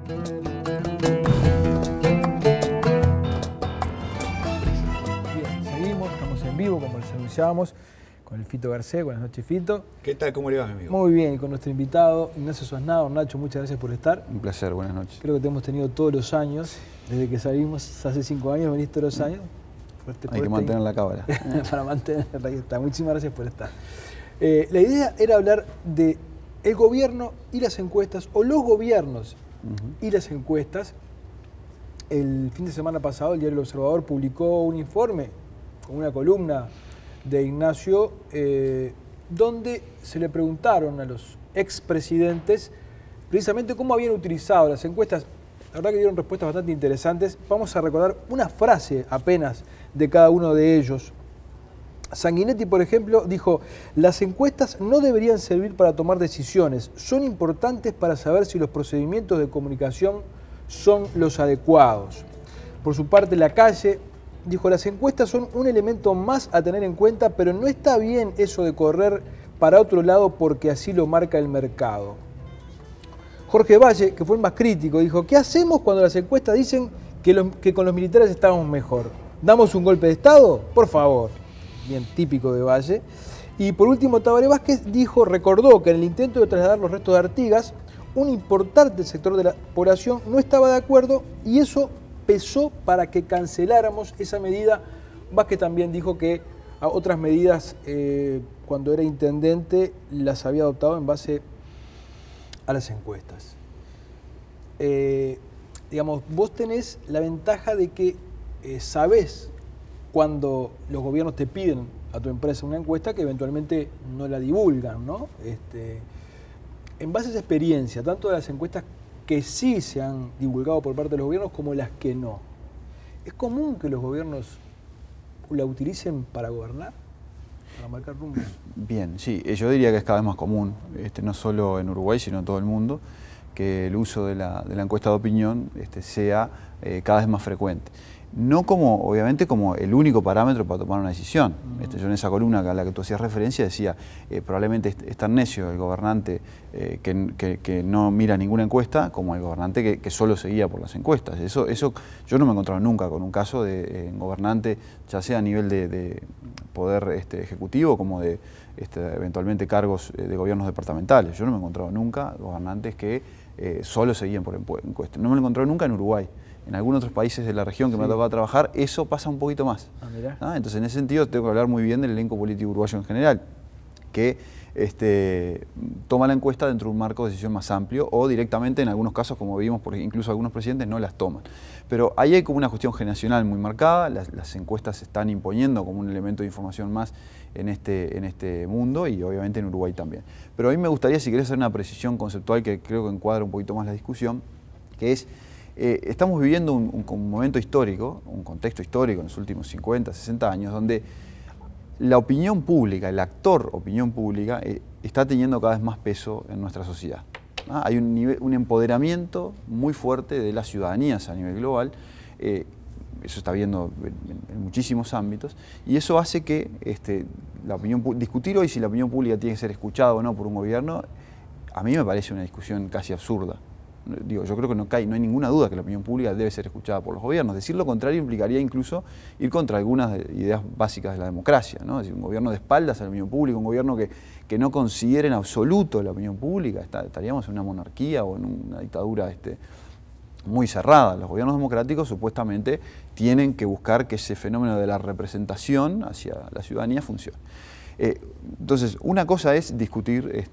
Bien, seguimos, estamos en vivo, como les anunciábamos, con el Fito Garcés. Buenas noches, Fito. ¿Qué tal? ¿Cómo le va, mi amigo? Muy bien, y con nuestro invitado, Ignacio Sosnado. Nacho, muchas gracias por estar. Un placer, buenas noches. Creo que te hemos tenido todos los años, desde que salimos hace 5 años, venís todos los años. Hay que mantener la cámara. Para mantenerla, ahí está. Muchísimas gracias por estar. La idea era hablar de el gobierno y las encuestas, o los gobiernos y las encuestas. El fin de semana pasado, el diario El Observador publicó un informe con una columna de Ignacio, donde se le preguntaron a los expresidentes precisamente cómo habían utilizado las encuestas. La verdad que dieron respuestas bastante interesantes. Vamos a recordar una frase apenas de cada uno de ellos. Sanguinetti, por ejemplo, dijo: las encuestas no deberían servir para tomar decisiones, son importantes para saber si los procedimientos de comunicación son los adecuados. Por su parte, Lacalle dijo: las encuestas son un elemento más a tener en cuenta, pero no está bien eso de correr para otro lado porque así lo marca el mercado. Jorge Valle, que fue el más crítico, dijo: ¿qué hacemos cuando las encuestas dicen que con los militares estábamos mejor? ¿Damos un golpe de Estado? Por favor. Bien típico de Valle. Y por último, Tabaré Vázquez recordó que en el intento de trasladar los restos de Artigas, un importante sector de la población no estaba de acuerdo y eso pesó para que canceláramos esa medida. Vázquez también dijo que a otras medidas, cuando era intendente, las había adoptado en base a las encuestas. Digamos, vos tenés la ventaja de que sabés cuando los gobiernos te piden a tu empresa una encuesta que eventualmente no la divulgan, ¿no? En base a esa experiencia, tanto de las encuestas que sí se han divulgado por parte de los gobiernos como las que no, ¿es común que los gobiernos la utilicen para gobernar, para marcar rumbos? Bien, sí, yo diría que es cada vez más común, no solo en Uruguay, sino en todo el mundo, que el uso de la encuesta de opinión sea cada vez más frecuente. No como, obviamente, como el único parámetro para tomar una decisión. Yo en esa columna a la que tú hacías referencia decía, probablemente es tan necio el gobernante que no mira ninguna encuesta como el gobernante que solo seguía por las encuestas. Eso yo no me he encontrado nunca con un caso de gobernante, ya sea a nivel de poder ejecutivo como de eventualmente cargos de gobiernos departamentales. Yo no me he encontrado nunca gobernantes que solo seguían por encuestas. No me lo he encontrado nunca en Uruguay. En algunos otros países de la región que me ha tocado trabajar, eso pasa un poquito más. Entonces, en ese sentido, tengo que hablar muy bien del elenco político uruguayo en general, que toma la encuesta dentro de un marco de decisión más amplio o directamente, en algunos casos, como vimos, porque incluso algunos presidentes no las toman. Pero ahí hay como una cuestión generacional muy marcada, las encuestas se están imponiendo como un elemento de información más en este mundo y obviamente en Uruguay también. Pero a mí me gustaría, si querés, hacer una precisión conceptual que creo que encuadra un poquito más la discusión, que es: estamos viviendo un momento histórico, un contexto histórico en los últimos 50, 60 años, donde la opinión pública, el actor opinión pública, está teniendo cada vez más peso en nuestra sociedad. Hay un empoderamiento muy fuerte de las ciudadanías a nivel global, eso está viendo en muchísimos ámbitos, y eso hace que discutir hoy si la opinión pública tiene que ser escuchada o no por un gobierno, a mí me parece una discusión casi absurda. Yo creo que no hay ninguna duda que la opinión pública debe ser escuchada por los gobiernos. Decir lo contrario implicaría incluso ir contra algunas ideas básicas de la democracia, ¿no? Es decir, un gobierno de espaldas a la opinión pública, un gobierno que no considere en absoluto la opinión pública, estaríamos en una monarquía o en una dictadura muy cerrada. Los gobiernos democráticos supuestamente tienen que buscar que ese fenómeno de la representación hacia la ciudadanía funcione. Entonces, una cosa es discutir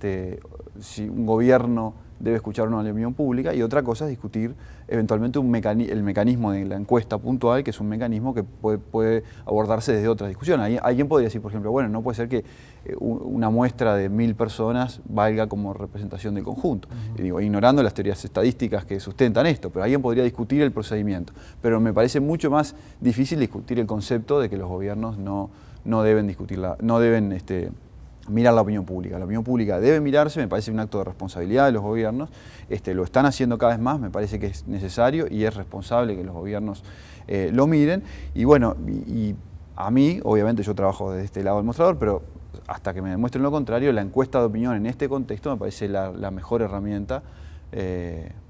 si un gobierno debe escuchar o no a la opinión pública, y otra cosa es discutir eventualmente el mecanismo de la encuesta puntual, que es un mecanismo que puede abordarse desde otra discusión. Alguien podría decir, por ejemplo, bueno, no puede ser que una muestra de 1000 personas valga como representación del conjunto. Y digo, ignorando las teorías estadísticas que sustentan esto, pero alguien podría discutir el procedimiento. Pero me parece mucho más difícil discutir el concepto de que los gobiernos no deben discutirla, no deben mirar la opinión pública. La opinión pública debe mirarse, me parece un acto de responsabilidad de los gobiernos, lo están haciendo cada vez más, me parece que es necesario y es responsable que los gobiernos lo miren. Y bueno, y a mí, obviamente yo trabajo desde este lado del mostrador, pero hasta que me demuestren lo contrario, la encuesta de opinión en este contexto me parece la mejor herramienta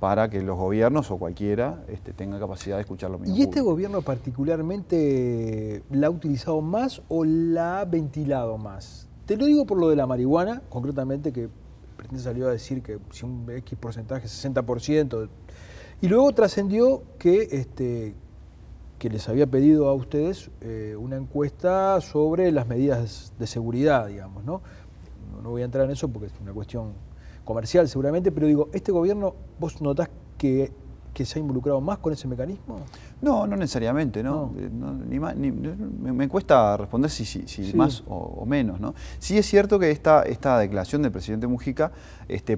para que los gobiernos o cualquiera tenga capacidad de escuchar lo mismo. ¿Y este gobierno particularmente la ha utilizado más o la ha ventilado más? Te lo digo por lo de la marihuana, concretamente, que el presidente salió a decir que si un X porcentaje, 60%, y luego trascendió que les había pedido a ustedes una encuesta sobre las medidas de seguridad, digamos, ¿no? No voy a entrar en eso porque es una cuestión comercial seguramente, pero digo, ¿este gobierno vos notás que se ha involucrado más con ese mecanismo? No, no necesariamente, ¿no? Me cuesta responder si más o menos, ¿no? Sí es cierto que esta declaración del presidente Mujica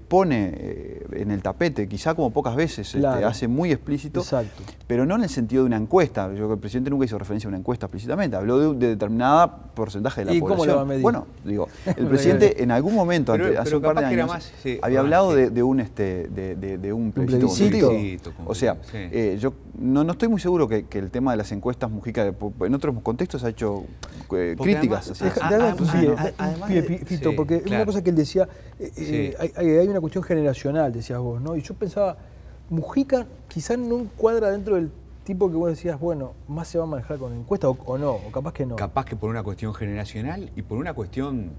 pone en el tapete, quizá como pocas veces, claro, hace muy explícito, exacto, pero no en el sentido de una encuesta. Yo creo que el presidente nunca hizo referencia a una encuesta explícitamente, habló de determinada porcentaje de la población. ¿Cómo lo va a medir? Bueno, digo, el presidente en algún momento, hace un par de años, había hablado de un plebiscito. O sea, yo no estoy muy seguro que el tema de las encuestas Mujica, en otros contextos ha hecho críticas. Fito, porque es una cosa que él decía, hay una cuestión generacional, decías vos, ¿no? Y yo pensaba, Mujica quizás no cuadra dentro del tipo que vos decías, bueno, más se va a manejar con encuestas o no, o capaz que no. Capaz que por una cuestión generacional y por una cuestión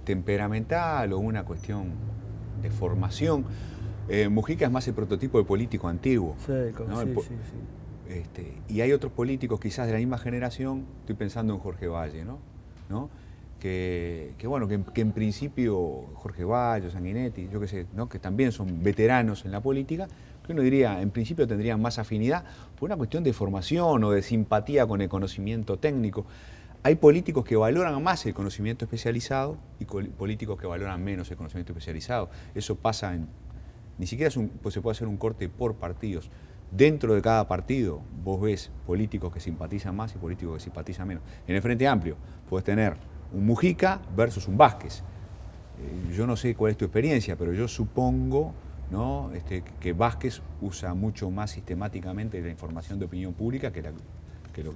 temperamental o una cuestión de formación. Mujica es más el prototipo de político antiguo. Sí, ¿no? sí. Y hay otros políticos quizás de la misma generación, estoy pensando en Jorge Valle, ¿no? Que en principio Jorge Valle, Sanguinetti, yo qué sé, ¿no? Que también son veteranos en la política, que uno diría, en principio tendrían más afinidad por una cuestión de formación o de simpatía con el conocimiento técnico. Hay políticos que valoran más el conocimiento especializado y políticos que valoran menos el conocimiento especializado. Eso pasa ni siquiera pues se puede hacer un corte por partidos. Dentro de cada partido vos ves políticos que simpatizan más y políticos que simpatizan menos. En el Frente Amplio podés tener un Mujica versus un Vázquez. Yo no sé cuál es tu experiencia, pero yo supongo, ¿no? Que Vázquez usa mucho más sistemáticamente la información de opinión pública que lo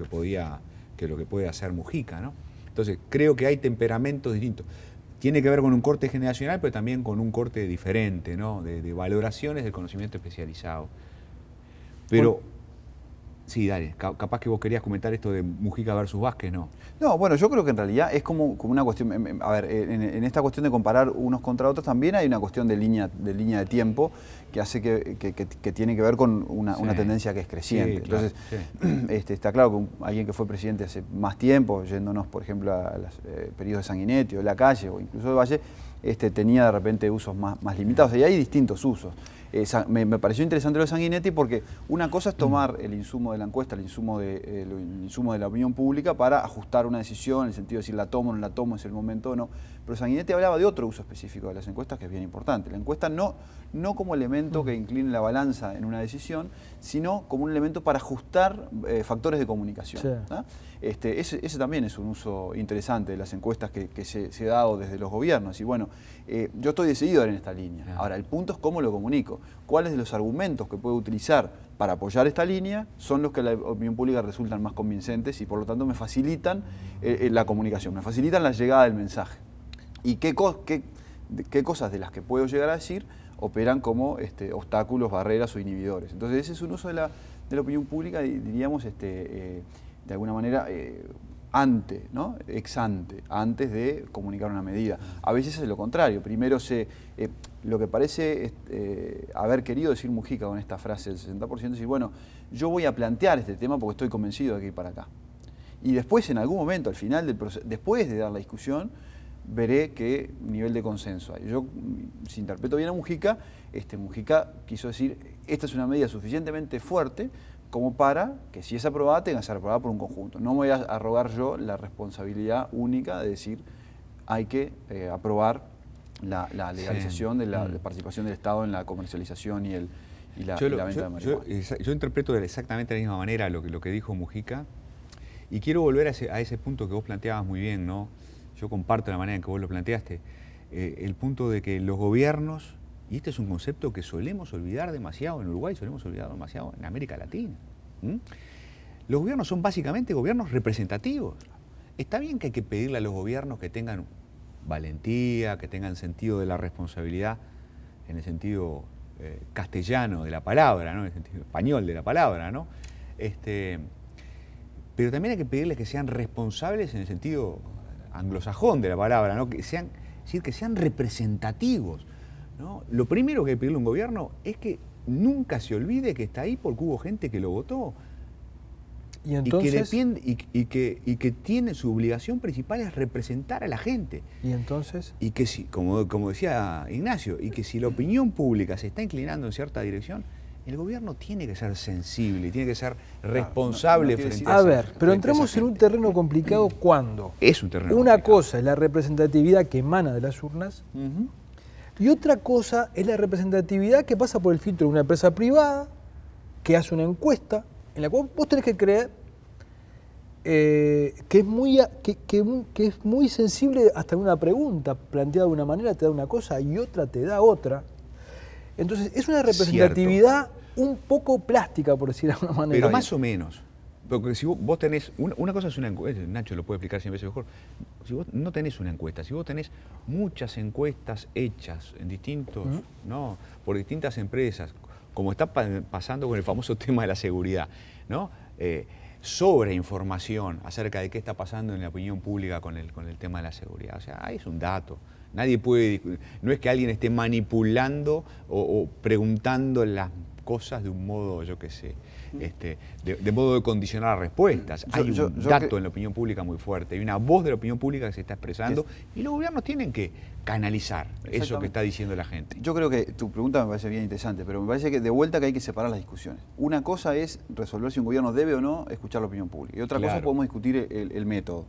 que puede hacer Mujica, ¿no? Entonces creo que hay temperamentos distintos. Tiene que ver con un corte generacional, pero también con un corte diferente, ¿no? De valoraciones del conocimiento especializado. Pero, sí, dale, capaz que vos querías comentar esto de Mujica versus Vázquez, ¿no? No, bueno, yo creo que en realidad es como una cuestión, a ver, en esta cuestión de comparar unos contra otros también hay una cuestión de línea de tiempo que hace que tiene que ver con una tendencia que es creciente. Sí, claro, entonces, está claro que alguien que fue presidente hace más tiempo, yéndonos, por ejemplo, a los periodos de Sanguinetti o de La Calle o incluso de Valle, tenía de repente usos más limitados, y hay distintos usos. Me pareció interesante lo de Sanguinetti porque una cosa es tomar el insumo de la encuesta, el insumo de la opinión pública para ajustar una decisión, en el sentido de decir la tomo o no la tomo, es el momento o no. Pero Sanguinetti hablaba de otro uso específico de las encuestas que es bien importante. La encuesta no como elemento que incline la balanza en una decisión, sino como un elemento para ajustar factores de comunicación. Sí. ¿Ah? Ese también es un uso interesante de las encuestas que se ha dado desde los gobiernos. Y bueno, yo estoy decidido en esta línea. Ahora, el punto es cómo lo comunico. ¿Cuáles de los argumentos que puedo utilizar para apoyar esta línea son los que a la opinión pública resultan más convincentes y por lo tanto me facilitan la comunicación, me facilitan la llegada del mensaje? ¿Y qué cosas de las que puedo llegar a decir operan como obstáculos, barreras o inhibidores? Entonces ese es un uso de la opinión pública, diríamos, de alguna manera ¿no? Ex ante, antes de comunicar una medida. A veces es lo contrario. Primero lo que parece haber querido decir Mujica con esta frase del 60%, es decir, bueno, yo voy a plantear este tema porque estoy convencido de que ir para acá. Y después, en algún momento, al final del proceso, después de dar la discusión, veré qué nivel de consenso hay. Yo, si interpreto bien a Mujica, Mujica quiso decir, esta es una medida suficientemente fuerte como para que, si es aprobada, tenga que ser aprobada por un conjunto. No me voy a arrogar yo la responsabilidad única de decir, hay que aprobar la legalización de la participación del Estado en la comercialización y la venta de marihuana. Yo interpreto exactamente de la misma manera lo que dijo Mujica, y quiero volver a ese punto que vos planteabas muy bien, ¿no? Yo comparto la manera en que vos lo planteaste, el punto de que los gobiernos, y este es un concepto que solemos olvidar demasiado en Uruguay, solemos olvidar demasiado en América Latina. Los gobiernos son básicamente gobiernos representativos. Está bien que hay que pedirle a los gobiernos que tengan valentía, que tengan sentido de la responsabilidad, en el sentido castellano de la palabra, ¿no? En el sentido español de la palabra, ¿no? Pero también hay que pedirles que sean responsables en el sentido anglosajón de la palabra, ¿no? Es decir, que sean representativos, ¿no? Lo primero que hay que pedirle a un gobierno es que nunca se olvide que está ahí porque hubo gente que lo votó. Y entonces, y que tiene su obligación principal es representar a la gente. Y entonces, y que si, como decía Ignacio, y que si la opinión pública se está inclinando en cierta dirección, el gobierno tiene que ser sensible, tiene que ser responsable frente a a ver, pero entramos en un terreno complicado cuando es un terreno una complicado. cosa es la representatividad que emana de las urnas y otra cosa es la representatividad que pasa por el filtro de una empresa privada que hace una encuesta en la cual vos tenés que creer que es muy sensible hasta una pregunta planteada de una manera te da una cosa y otra te da otra. Entonces es una representatividad un poco plástica, por decir de alguna manera. Pero más o menos. Porque si vos tenés, una cosa es una encuesta, Nacho lo puede explicar 100 veces mejor, si vos no tenés una encuesta, si vos tenés muchas encuestas hechas en distintos, ¿no? Por distintas empresas, como está pasando con el famoso tema de la seguridad, ¿no? Sobre información acerca de qué está pasando en la opinión pública con el tema de la seguridad. O sea, ahí es un dato. Nadie puede, no es que alguien esté manipulando o preguntando las cosas de un modo, yo qué sé, de modo de condicionar respuestas. Hay un dato en la opinión pública muy fuerte, hay una voz de la opinión pública que se está expresando y los gobiernos tienen que canalizar eso que está diciendo la gente. Yo creo que tu pregunta me parece bien interesante, pero me parece que de vuelta que hay que separar las discusiones. Una cosa es resolver si un gobierno debe o no escuchar la opinión pública y otra cosa podemos discutir el método.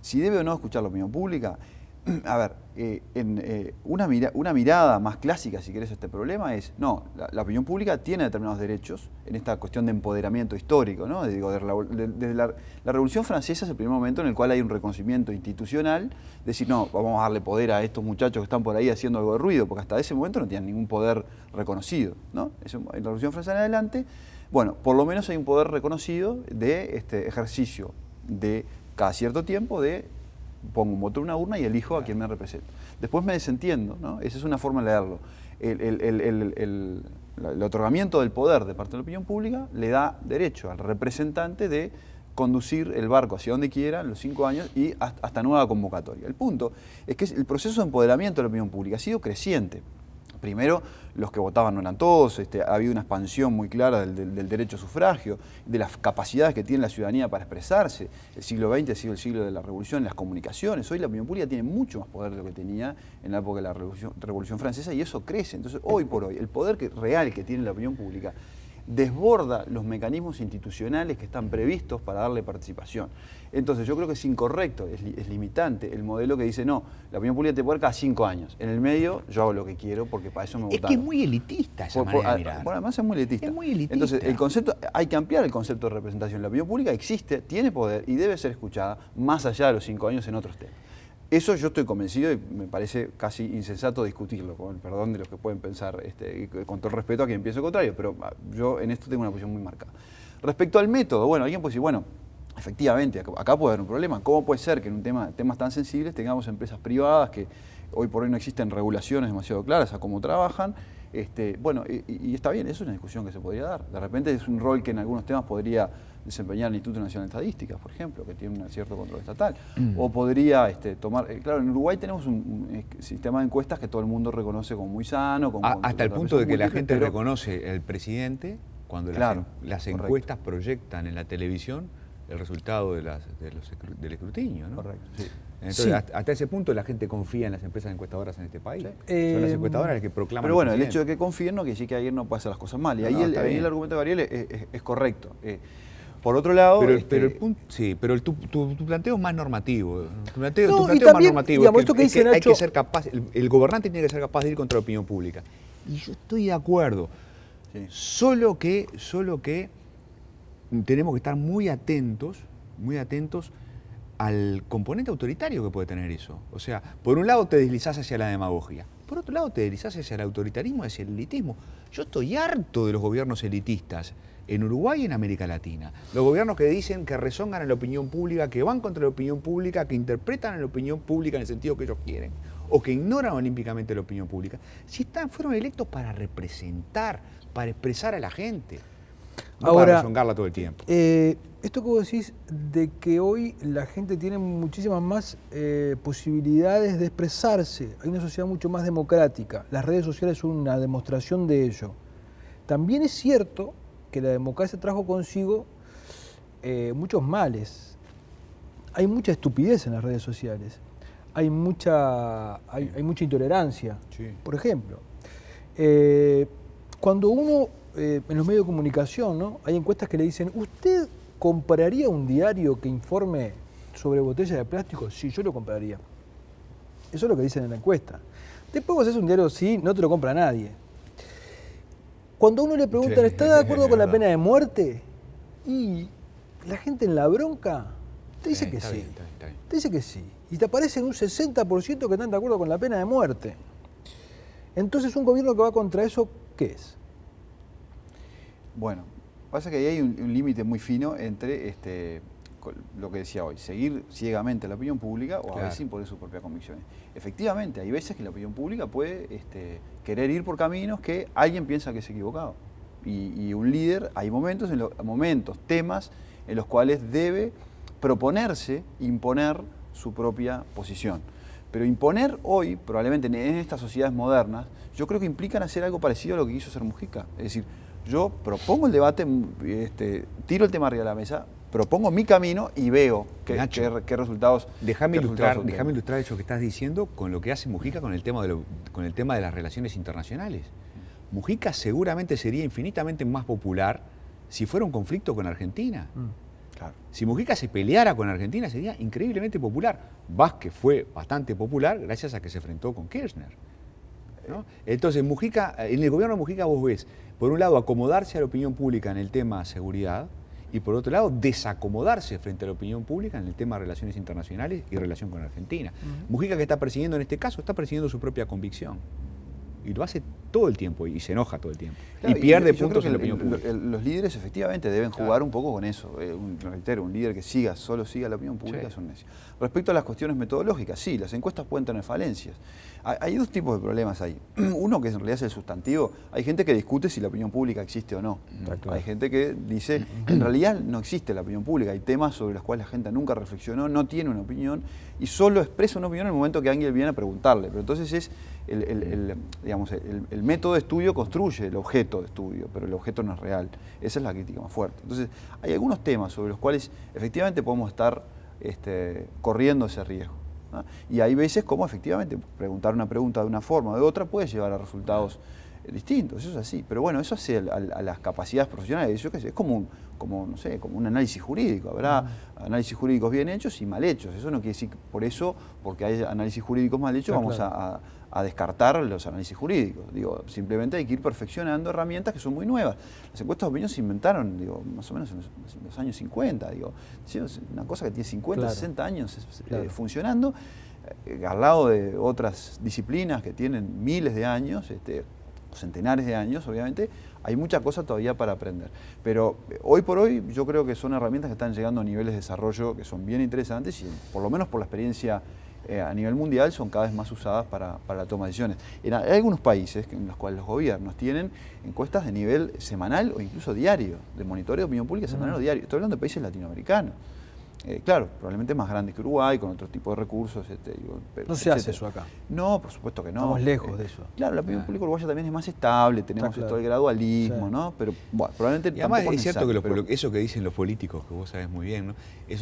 Si debe o no escuchar la opinión pública, a ver, una mirada más clásica, si querés, a este problema es, no, la opinión pública tiene determinados derechos en esta cuestión de empoderamiento histórico, ¿no? Desde la Revolución Francesa es el primer momento en el cual hay un reconocimiento institucional, decir, no, vamos a darle poder a estos muchachos que están por ahí haciendo algo de ruido, porque hasta ese momento no tenían ningún poder reconocido, ¿no? En la Revolución Francesa en adelante, bueno, por lo menos hay un poder reconocido de ejercicio de cada cierto tiempo de pongo un voto en una urna y elijo a quien me representa. Después me desentiendo, ¿no? Esa es una forma de leerlo. El otorgamiento del poder de parte de la opinión pública le da derecho al representante de conducir el barco hacia donde quiera en los 5 años y hasta nueva convocatoria. El punto es que el proceso de empoderamiento de la opinión pública ha sido creciente. Primero, los que votaban no eran todos, ha habido una expansión muy clara del derecho a sufragio, de las capacidades que tiene la ciudadanía para expresarse. El siglo XX ha sido el siglo de la revolución en las comunicaciones. Hoy la opinión pública tiene mucho más poder de lo que tenía en la época de la Revolución Francesa y eso crece. Entonces, hoy por hoy, el poder real que tiene la opinión pública desborda los mecanismos institucionales que están previstos para darle participación. Entonces yo creo que es incorrecto, es limitante el modelo que dice, no, la opinión pública te puede dar cada 5 años. En el medio yo hago lo que quiero porque para eso me votaron. Es que es muy elitista esa manera de mirar. Además es muy elitista. Es muy elitista. Entonces el concepto, hay que ampliar el concepto de representación. La opinión pública existe, tiene poder y debe ser escuchada más allá de los 5 años en otros temas. Eso yo estoy convencido y me parece casi insensato discutirlo, con el perdón de los que pueden pensar, y con todo el respeto a quien piense lo contrario, pero yo en esto tengo una posición muy marcada. Respecto al método, bueno, alguien puede decir, bueno, efectivamente, acá puede haber un problema. ¿Cómo puede ser que en temas tan sensibles tengamos empresas privadas que hoy por hoy no existen regulaciones demasiado claras a cómo trabajan? Bueno, y está bien, eso es una discusión que se podría dar. De repente es un rol que en algunos temas podría desempeñar el Instituto Nacional de Estadística, por ejemplo, que tiene un cierto control estatal. O podría tomar... claro, en Uruguay tenemos un sistema de encuestas que todo el mundo reconoce como muy sano. Hasta el punto de que la gente reconoce al presidente cuando las encuestas proyectan en la televisión el resultado del escrutinio, ¿no? Correcto, sí. Entonces, hasta ese punto la gente confía en las empresas encuestadoras en este país. Son las encuestadoras las que proclaman. Pero bueno, el hecho de que confíen no quiere decir que alguien no puede hacer las cosas mal. Y ahí el argumento de Gabriel es correcto. Por otro lado... Pero el punto, sí, pero tu planteo es más normativo. Tu planteo y es también, más normativo. Digamos, esto que dice Nacho, hay que ser capaz, el gobernante tiene que ser capaz de ir contra la opinión pública. Y yo estoy de acuerdo. Sí. Solo que tenemos que estar muy atentos al componente autoritario que puede tener eso. O sea, por un lado te deslizás hacia la demagogia, por otro lado te deslizás hacia el autoritarismo, hacia el elitismo. Yo estoy harto de los gobiernos elitistas en Uruguay y en América Latina. Los gobiernos que dicen que rezongan en la opinión pública, que van contra la opinión pública, que interpretan a la opinión pública en el sentido que ellos quieren. o que ignoran olímpicamente la opinión pública, si fueron electos para representar, para expresar a la gente, no ahora, para rezongarla todo el tiempo. Esto que vos decís de que hoy la gente tiene muchísimas más posibilidades de expresarse, hay una sociedad mucho más democrática, las redes sociales son una demostración de ello. También es cierto que la democracia trajo consigo muchos males. Hay mucha estupidez en las redes sociales, hay mucha intolerancia, sí. Por ejemplo. Cuando uno, en los medios de comunicación, ¿no? Hay encuestas que le dicen, ¿usted compraría un diario que informe sobre botellas de plástico? Sí, yo lo compraría. Eso es lo que dicen en la encuesta. Después vos haces un diario, sí, no te lo compra nadie. Cuando uno le preguntan, ¿está de acuerdo con la pena de muerte? Y la gente en la bronca te dice que sí. Te dice que sí. Y te aparecen un 60% que están de acuerdo con la pena de muerte. Entonces, un gobierno que va contra eso, ¿qué es? Bueno, pasa que ahí hay un límite muy fino entre lo que decía hoy, seguir ciegamente la opinión pública o a veces imponer sus propias convicciones. Efectivamente, hay veces que la opinión pública puede querer ir por caminos que alguien piensa que es equivocado. Y un líder, hay momentos, temas en los cuales debe proponerse, imponer su propia posición. Pero imponer hoy, probablemente en estas sociedades modernas, yo creo que implican hacer algo parecido a lo que quiso hacer Mujica. Es decir, yo propongo el debate, tiro el tema arriba de la mesa, propongo mi camino y veo qué resultados. Déjame ilustrar eso que estás diciendo con lo que hace Mujica con el tema de las relaciones internacionales. Mujica seguramente sería infinitamente más popular si fuera un conflicto con Argentina. Claro. Si Mujica se peleara con Argentina sería increíblemente popular. Vázquez fue bastante popular gracias a que se enfrentó con Kirchner, ¿no? Entonces, Mujica, en el gobierno de Mujica vos ves, por un lado, acomodarse a la opinión pública en el tema seguridad y por otro lado, desacomodarse frente a la opinión pública en el tema de relaciones internacionales y relación con Argentina. Mujica, que está persiguiendo en este caso, está persiguiendo su propia convicción. Y lo hace todo el tiempo y se enoja todo el tiempo. Claro, y pierde puntos en la opinión pública. Los líderes efectivamente deben jugar un poco con eso. Reitero, un líder que solo siga la opinión pública es un necio. Respecto a las cuestiones metodológicas, sí, las encuestas pueden tener falencias. Hay dos tipos de problemas ahí. Uno, que en realidad es el sustantivo. Hay gente que discute si la opinión pública existe o no. Claro. Hay gente que dice, en realidad no existe la opinión pública. Hay temas sobre los cuales la gente nunca reflexionó, no tiene una opinión y solo expresa una opinión en el momento que alguien viene a preguntarle. Pero entonces es el método de estudio construye el objeto de estudio, pero el objeto no es real. Esa es la crítica más fuerte. Entonces, hay algunos temas sobre los cuales efectivamente podemos estar corriendo ese riesgo, ¿no? Y hay veces como efectivamente preguntar una pregunta de una forma o de otra puede llevar a resultados distintos, eso es así. Pero bueno, eso hace a las capacidades profesionales, yo qué sé, es como un análisis jurídico. Habrá análisis jurídicos bien hechos y mal hechos. Eso no quiere decir que porque hay análisis jurídicos mal hechos, vamos a descartar los análisis jurídicos. Digo, simplemente hay que ir perfeccionando herramientas que son muy nuevas. Las encuestas de opinión se inventaron, más o menos en los años 50. Es una cosa que tiene 50, 60 años funcionando, al lado de otras disciplinas que tienen miles de años, centenares de años, obviamente. Hay mucha cosa todavía para aprender. Pero hoy por hoy yo creo que son herramientas que están llegando a niveles de desarrollo que son bien interesantes y por lo menos por la experiencia a nivel mundial son cada vez más usadas para la toma de decisiones. Hay algunos países en los cuales los gobiernos tienen encuestas de nivel semanal o incluso diario, de monitoreo de opinión pública semanal o diario. Estoy hablando de países latinoamericanos. Claro, probablemente más grandes que Uruguay, con otro tipo de recursos. No se hace eso acá. No, por supuesto que no. Estamos lejos de eso. Claro, la opinión pública uruguaya también es más estable, tenemos esto del gradualismo, ¿no? Pero bueno, probablemente y además es cierto que eso que dicen los políticos, que vos sabés muy bien, ¿no?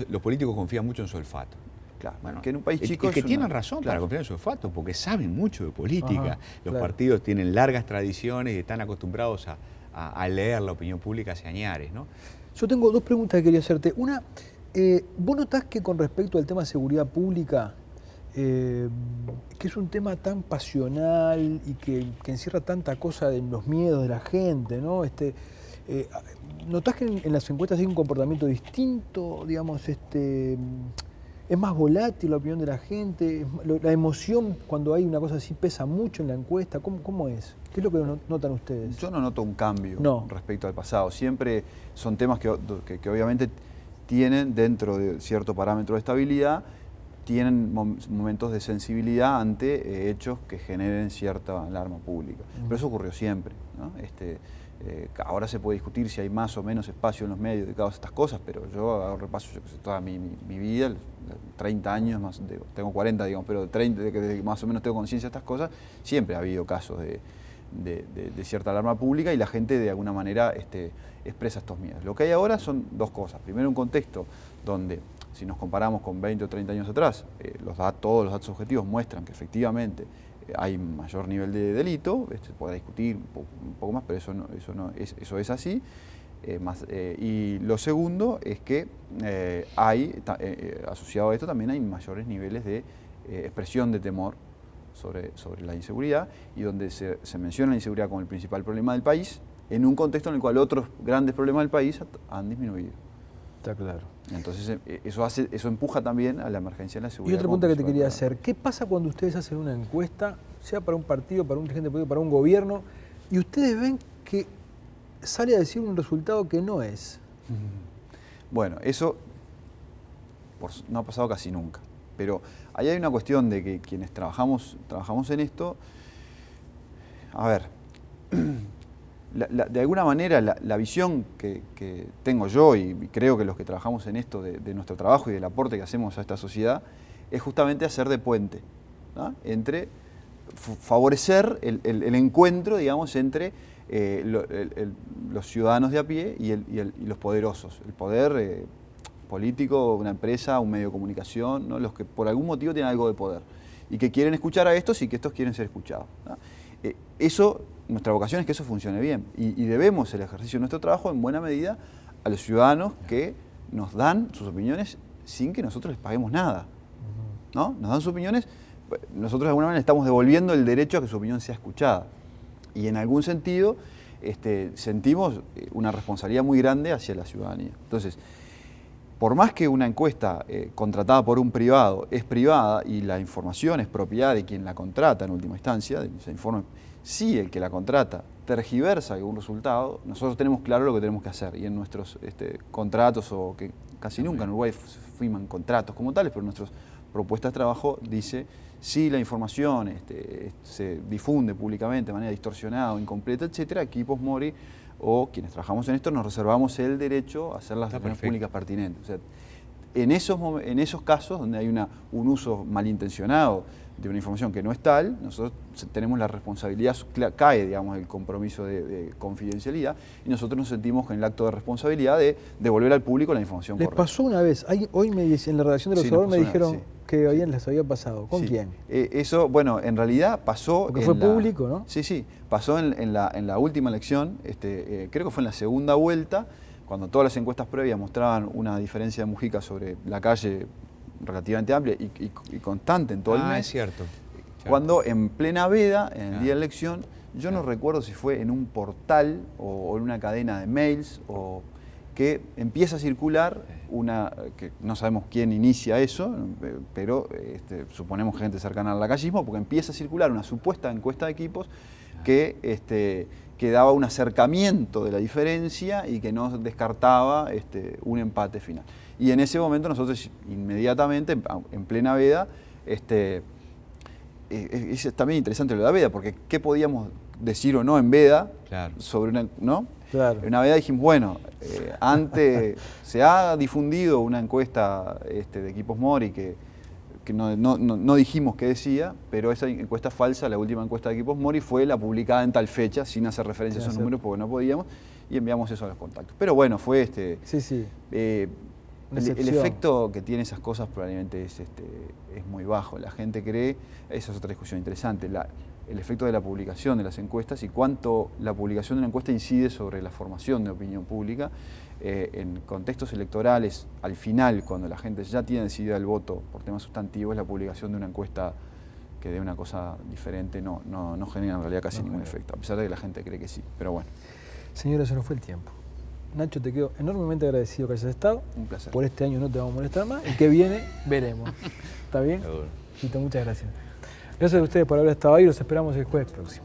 Los políticos confían mucho en su olfato. Claro, bueno, que en un país chico que tienen razón para confiar en su olfato, porque saben mucho de política. Los partidos tienen largas tradiciones y están acostumbrados a leer la opinión pública hace añares, ¿no? Yo tengo dos preguntas que quería hacerte. Una, ¿vos notás que con respecto al tema de seguridad pública, que es un tema tan pasional y que encierra tanta cosa de los miedos de la gente, ¿no? ¿Notás que en las encuestas hay un comportamiento distinto, digamos, es más volátil la opinión de la gente? La emoción cuando hay una cosa así pesa mucho en la encuesta. ¿Cómo es? ¿Qué es lo que notan ustedes? Yo no noto un cambio respecto al pasado. Siempre son temas que obviamente tienen dentro de cierto parámetro de estabilidad tienen momentos de sensibilidad ante hechos que generen cierta alarma pública. Pero eso ocurrió siempre, ¿no? Ahora se puede discutir si hay más o menos espacio en los medios dedicados a estas cosas, pero yo hago repaso toda mi vida, 30 años, tengo 40, digamos, pero 30, de que más o menos tengo conciencia de estas cosas, siempre ha habido casos de cierta alarma pública y la gente de alguna manera expresa estos miedos. Lo que hay ahora son dos cosas. Primero, un contexto donde, si nos comparamos con 20 o 30 años atrás, todos los datos objetivos muestran que efectivamente hay mayor nivel de delito, se podrá discutir un poco más, pero eso es así. Y lo segundo es que asociado a esto también hay mayores niveles de expresión de temor sobre la inseguridad, y donde se menciona la inseguridad como el principal problema del país, en un contexto en el cual otros grandes problemas del país han disminuido. Está claro. Entonces eso empuja también a la emergencia de la seguridad. Y otra pregunta que te quería hacer, ¿qué pasa cuando ustedes hacen una encuesta, sea para un partido, para un dirigente político, para un gobierno, y ustedes ven que sale a decir un resultado que no es? Bueno, eso no ha pasado casi nunca, pero ahí hay una cuestión de que quienes trabajamos en esto, a ver, de alguna manera la visión que tengo yo, y creo que los que trabajamos en esto de nuestro trabajo y del aporte que hacemos a esta sociedad, es justamente hacer de puente, ¿no? Entre favorecer el encuentro, digamos, entre los ciudadanos de a pie y los poderosos, el poder político, una empresa, un medio de comunicación, ¿no? Los que por algún motivo tienen algo de poder y que quieren escuchar a estos y que estos quieren ser escuchados, ¿no? Nuestra vocación es que eso funcione bien, y debemos el ejercicio de nuestro trabajo en buena medida a los ciudadanos que nos dan sus opiniones sin que nosotros les paguemos nada, ¿no? Nos dan sus opiniones, nosotros de alguna manera estamos devolviendo el derecho a que su opinión sea escuchada, y en algún sentido sentimos una responsabilidad muy grande hacia la ciudadanía. Entonces, por más que una encuesta contratada por un privado es privada y la información es propiedad de quien la contrata en última instancia, se informa, si el que la contrata tergiversa algún resultado, nosotros tenemos claro lo que tenemos que hacer, y en nuestros contratos, o que casi nunca en Uruguay firman contratos como tales, pero en nuestras propuestas de trabajo dice, si la información se difunde públicamente de manera distorsionada o incompleta, etcétera, Equipos Mori o quienes trabajamos en esto nos reservamos el derecho a hacer las relaciones públicas pertinentes. O sea, en esos casos donde hay un uso malintencionado de una información que no es tal, nosotros tenemos la responsabilidad, cae, digamos, el compromiso de confidencialidad, y nosotros nos sentimos en el acto de responsabilidad de devolver al público la información correcta. ¿Les pasó una vez? Hoy en la redacción del Observador me dijeron que les había pasado. ¿Con quién? Eso, bueno, en realidad pasó... Porque fue público, ¿no? Sí, pasó en la última elección, creo que fue en la segunda vuelta, cuando todas las encuestas previas mostraban una diferencia de Mujica sobre la calle relativamente amplia y constante en todo el mes. Es cierto. Cuando en plena veda, en el día de elección, yo no recuerdo si fue en un portal o en una cadena de mails, o que empieza a circular que no sabemos quién inicia eso, pero suponemos gente cercana al lacayismo, porque empieza a circular una supuesta encuesta de Equipos que daba un acercamiento de la diferencia y que no descartaba un empate final. Y en ese momento nosotros inmediatamente, en plena veda, es también interesante lo de la veda, porque ¿qué podíamos decir o no en veda sobre una, ¿no? Claro. En una veda dijimos, bueno, antes se ha difundido una encuesta de Equipos Mori que no dijimos qué decía, pero esa encuesta falsa, la última encuesta de Equipos Mori, fue la publicada en tal fecha, sin hacer referencia a esos números porque no podíamos, y enviamos eso a los contactos. Pero bueno, fue el efecto que tiene esas cosas probablemente es muy bajo. La gente cree, esa es otra discusión interesante, el efecto de la publicación de las encuestas y cuánto la publicación de una encuesta incide sobre la formación de opinión pública. En contextos electorales, al final, cuando la gente ya tiene decidida el voto por temas sustantivos, la publicación de una encuesta que dé una cosa diferente no genera en realidad casi ningún efecto, a pesar de que la gente cree que sí, pero bueno. Señora, se nos fue el tiempo. Nacho, te quedo enormemente agradecido que hayas estado. Un placer. Por este año no te vamos a molestar más. El que viene, veremos. ¿Está bien? Seguro. Muchas gracias. Gracias a ustedes por haber estado ahí. Los esperamos el jueves próximo.